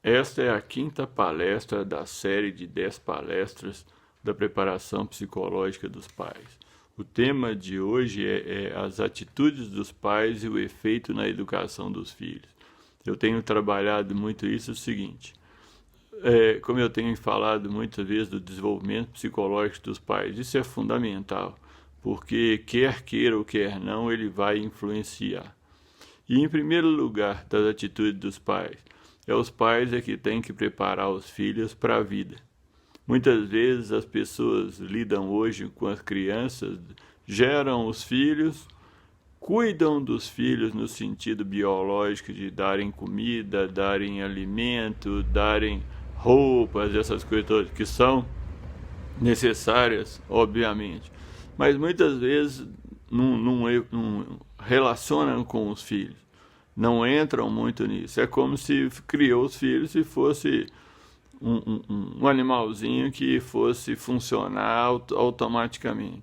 Esta é a quinta palestra da série de 10 palestras da preparação psicológica dos pais. O tema de hoje é as atitudes dos pais e o efeito na educação dos filhos. Eu tenho trabalhado muito isso, é o seguinte, como eu tenho falado muitas vezes do desenvolvimento psicológico dos pais, isso é fundamental, porque quer queira ou quer não, ele vai influenciar. E em primeiro lugar, das atitudes dos pais, os pais que têm que preparar os filhos para a vida. Muitas vezes as pessoas lidam hoje com as crianças, geram os filhos, cuidam dos filhos no sentido biológico de darem comida, darem alimento, darem roupas, essas coisas todas que são necessárias, obviamente. Mas muitas vezes não relacionam com os filhos, não entram muito nisso. É como se criou os filhos e fosse um animalzinho que fosse funcionar automaticamente.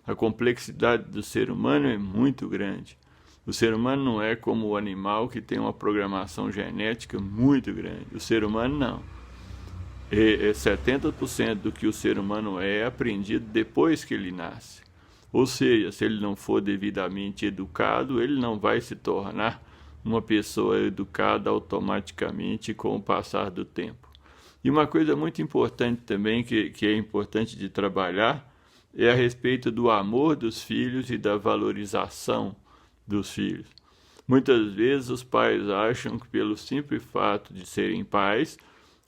A complexidade do ser humano é muito grande. O ser humano não é como o animal que tem uma programação genética muito grande. O ser humano não. 70% do que o ser humano é aprendido depois que ele nasce. Ou seja, se ele não for devidamente educado, ele não vai se tornar uma pessoa educada automaticamente com o passar do tempo. E uma coisa muito importante também, que é importante de trabalhar, é a respeito do amor dos filhos e da valorização dos filhos. Muitas vezes os pais acham que pelo simples fato de serem pais,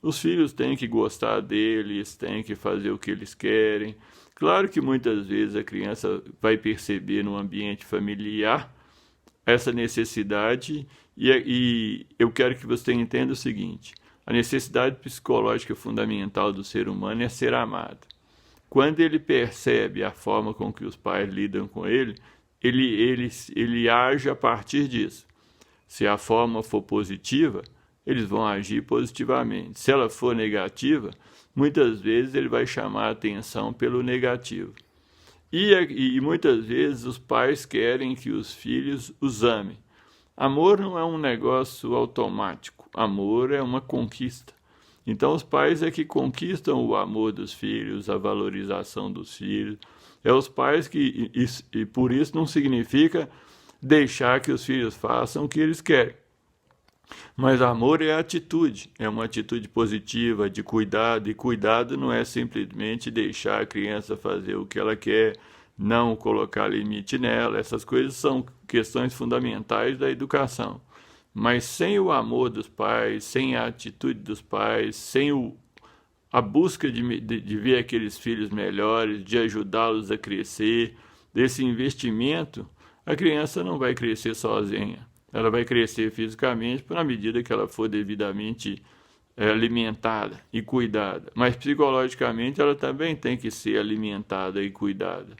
os filhos têm que gostar deles, têm que fazer o que eles querem. Claro que muitas vezes a criança vai perceber no ambiente familiar essa necessidade e eu quero que você entenda o seguinte, a necessidade psicológica fundamental do ser humano é ser amado. Quando ele percebe a forma com que os pais lidam com ele age a partir disso. Se a forma for positiva, eles vão agir positivamente. Se ela for negativa, muitas vezes ele vai chamar a atenção pelo negativo. E muitas vezes os pais querem que os filhos os amem. Amor não é um negócio automático, amor é uma conquista. Então os pais que conquistam o amor dos filhos, a valorização dos filhos. É os pais e por isso não significa deixar que os filhos façam o que eles querem. Mas amor é atitude, é uma atitude positiva, de cuidado, e cuidado não é simplesmente deixar a criança fazer o que ela quer, não colocar limite nela, essas coisas são questões fundamentais da educação. Mas sem o amor dos pais, sem a atitude dos pais, sem a busca de ver aqueles filhos melhores, de ajudá-los a crescer, desse investimento, a criança não vai crescer sozinha. Ela vai crescer fisicamente na medida que ela for devidamente alimentada e cuidada. Mas psicologicamente ela também tem que ser alimentada e cuidada.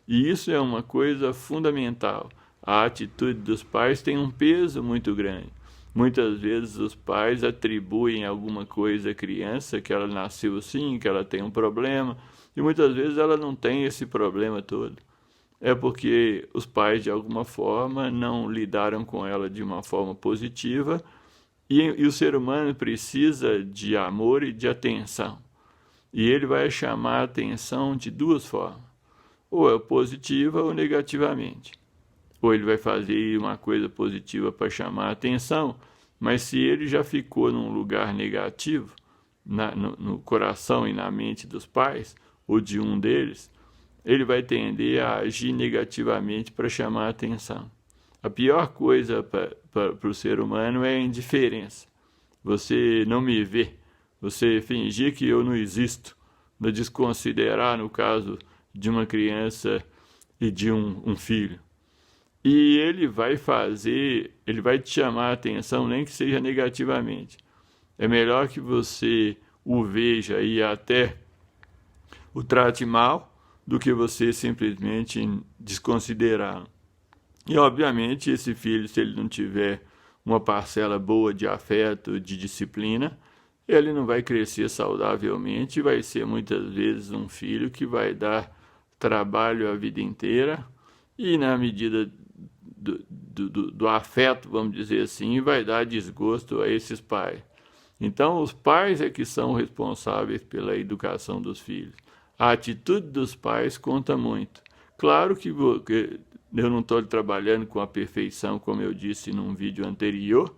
E isso é uma coisa fundamental. A atitude dos pais tem um peso muito grande. Muitas vezes os pais atribuem alguma coisa à criança, que ela nasceu assim, que ela tem um problema, e muitas vezes ela não tem esse problema todo. É porque os pais, de alguma forma, não lidaram com ela de uma forma positiva e o ser humano precisa de amor e de atenção. E ele vai chamar a atenção de duas formas, ou é positiva ou negativamente. Ou ele vai fazer uma coisa positiva para chamar a atenção, mas se ele já ficou num lugar negativo, no coração e na mente dos pais, ou de um deles, ele vai tender a agir negativamente para chamar a atenção. A pior coisa para o ser humano é a indiferença. Você não me vê, você fingir que eu não existo, não desconsiderar no caso de uma criança e de um filho. E ele vai te chamar a atenção, nem que seja negativamente. É melhor que você o veja e até o trate mal, do que você simplesmente desconsiderá-lo. E, obviamente, esse filho, se ele não tiver uma parcela boa de afeto, de disciplina, ele não vai crescer saudavelmente e vai ser muitas vezes um filho que vai dar trabalho a vida inteira e, na medida do afeto, vamos dizer assim, vai dar desgosto a esses pais. Então, os pais é que são responsáveis pela educação dos filhos. A atitude dos pais conta muito. Claro que eu não estou trabalhando com a perfeição, como eu disse num vídeo anterior.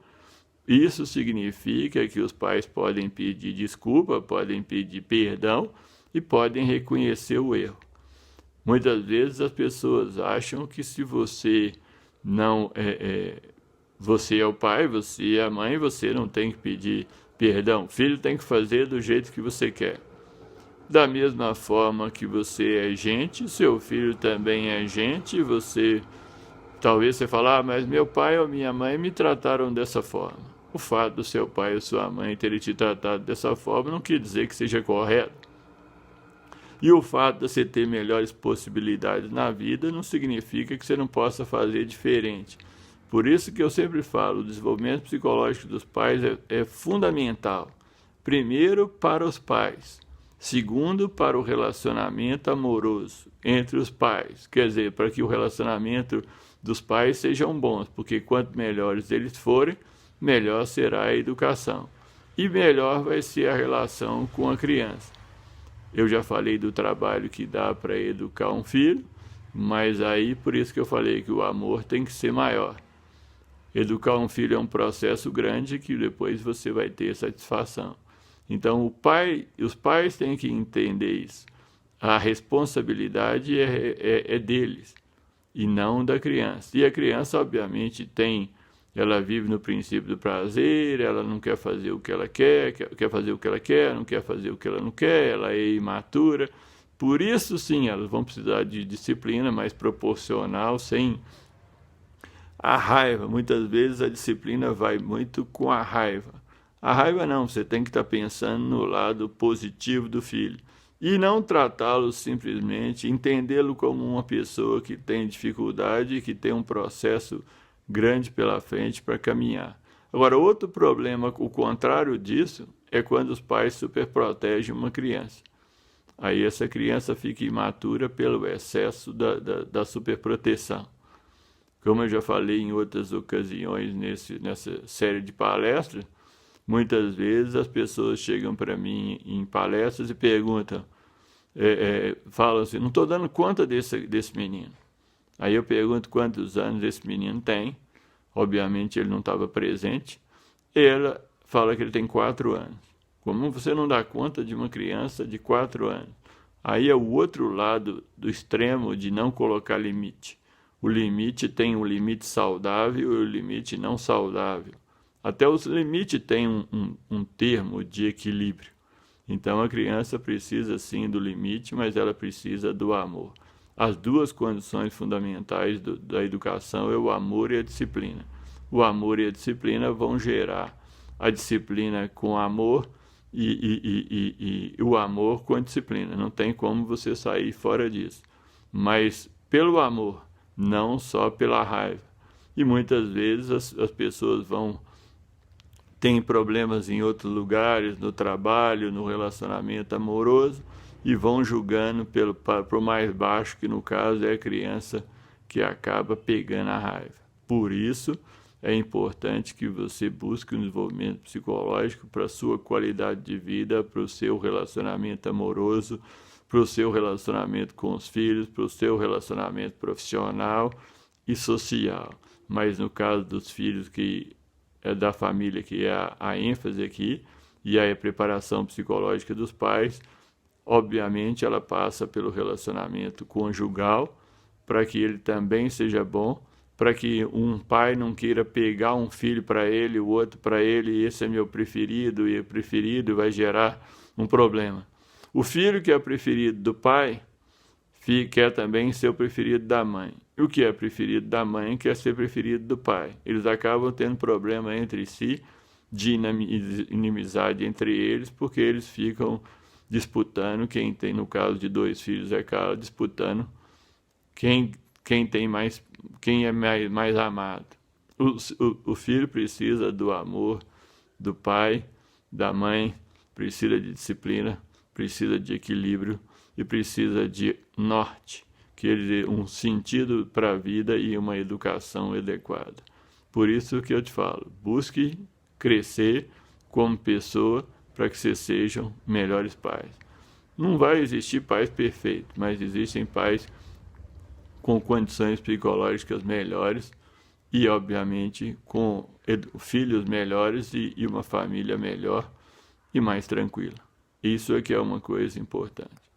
Isso significa que os pais podem pedir desculpa, podem pedir perdão e podem reconhecer o erro. Muitas vezes as pessoas acham que se você não você é o pai, você é a mãe, você não tem que pedir perdão. O filho tem que fazer do jeito que você quer. Da mesma forma que você é gente, seu filho também é gente, talvez você fale, mas meu pai ou minha mãe me trataram dessa forma. O fato do seu pai ou sua mãe terem te tratado dessa forma não quer dizer que seja correto. E o fato de você ter melhores possibilidades na vida não significa que você não possa fazer diferente. Por isso que eu sempre falo, o desenvolvimento psicológico dos pais é fundamental. Primeiro, para os pais. Segundo, para o relacionamento amoroso entre os pais. Quer dizer, para que o relacionamento dos pais sejam bons, porque quanto melhores eles forem, melhor será a educação. E melhor vai ser a relação com a criança. Eu já falei do trabalho que dá para educar um filho, mas aí por isso que eu falei que o amor tem que ser maior. Educar um filho é um processo grande que depois você vai ter satisfação. Então os pais têm que entender isso. A responsabilidade é deles e não da criança. E a criança, obviamente, ela vive no princípio do prazer, ela não quer fazer o que ela quer fazer o que ela quer, não quer fazer o que ela não quer, ela é imatura. Por isso, sim, elas vão precisar de disciplina mais proporcional, sem a raiva. Muitas vezes a disciplina vai muito com a raiva. A raiva não, você tem que estar pensando no lado positivo do filho. E não tratá-lo simplesmente, entendê-lo como uma pessoa que tem dificuldade e que tem um processo grande pela frente para caminhar. Agora, outro problema, o contrário disso, é quando os pais superprotegem uma criança. Aí essa criança fica imatura pelo excesso da superproteção. Como eu já falei em outras ocasiões nessa série de palestras, muitas vezes as pessoas chegam para mim em palestras e perguntam, falam assim, não estou dando conta desse menino. Aí eu pergunto quantos anos esse menino tem. Obviamente ele não estava presente. E ela fala que ele tem 4 anos. Como você não dá conta de uma criança de 4 anos? Aí é o outro lado do extremo de não colocar limite. O limite tem um limite saudável e o limite não saudável. Até os limites têm um termo de equilíbrio. Então a criança precisa sim do limite, mas ela precisa do amor. As duas condições fundamentais da educação é o amor e a disciplina. O amor e a disciplina vão gerar a disciplina com amor e o amor com a disciplina. Não tem como você sair fora disso. Mas pelo amor, não só pela raiva. E muitas vezes as pessoas têm problemas em outros lugares, no trabalho, no relacionamento amoroso, e vão julgando para o mais baixo, que no caso é a criança que acaba pegando a raiva. Por isso, é importante que você busque um desenvolvimento psicológico para a sua qualidade de vida, para o seu relacionamento amoroso, para o seu relacionamento com os filhos, para o seu relacionamento profissional e social. Mas no caso dos filhos, que é da família, que é a ênfase aqui, e aí a preparação psicológica dos pais, obviamente ela passa pelo relacionamento conjugal, para que ele também seja bom, para que um pai não queira pegar um filho para ele, o outro para ele, e esse é meu preferido, e o preferido vai gerar um problema. O filho que é preferido do pai, quer também ser o preferido da mãe. E o que é preferido da mãe quer ser preferido do pai. Eles acabam tendo problema entre si, de inimizade entre eles, porque eles ficam disputando, quem tem, no caso de 2 filhos, acaba disputando quem é mais amado. O filho precisa do amor do pai, da mãe, precisa de disciplina, precisa de equilíbrio e precisa de norte, quer dizer, um sentido para a vida e uma educação adequada. Por isso que eu te falo, busque crescer como pessoa para que vocês sejam melhores pais. Não vai existir pais perfeitos, mas existem pais com condições psicológicas melhores e, obviamente, com filhos melhores e uma família melhor e mais tranquila. Isso é que é uma coisa importante.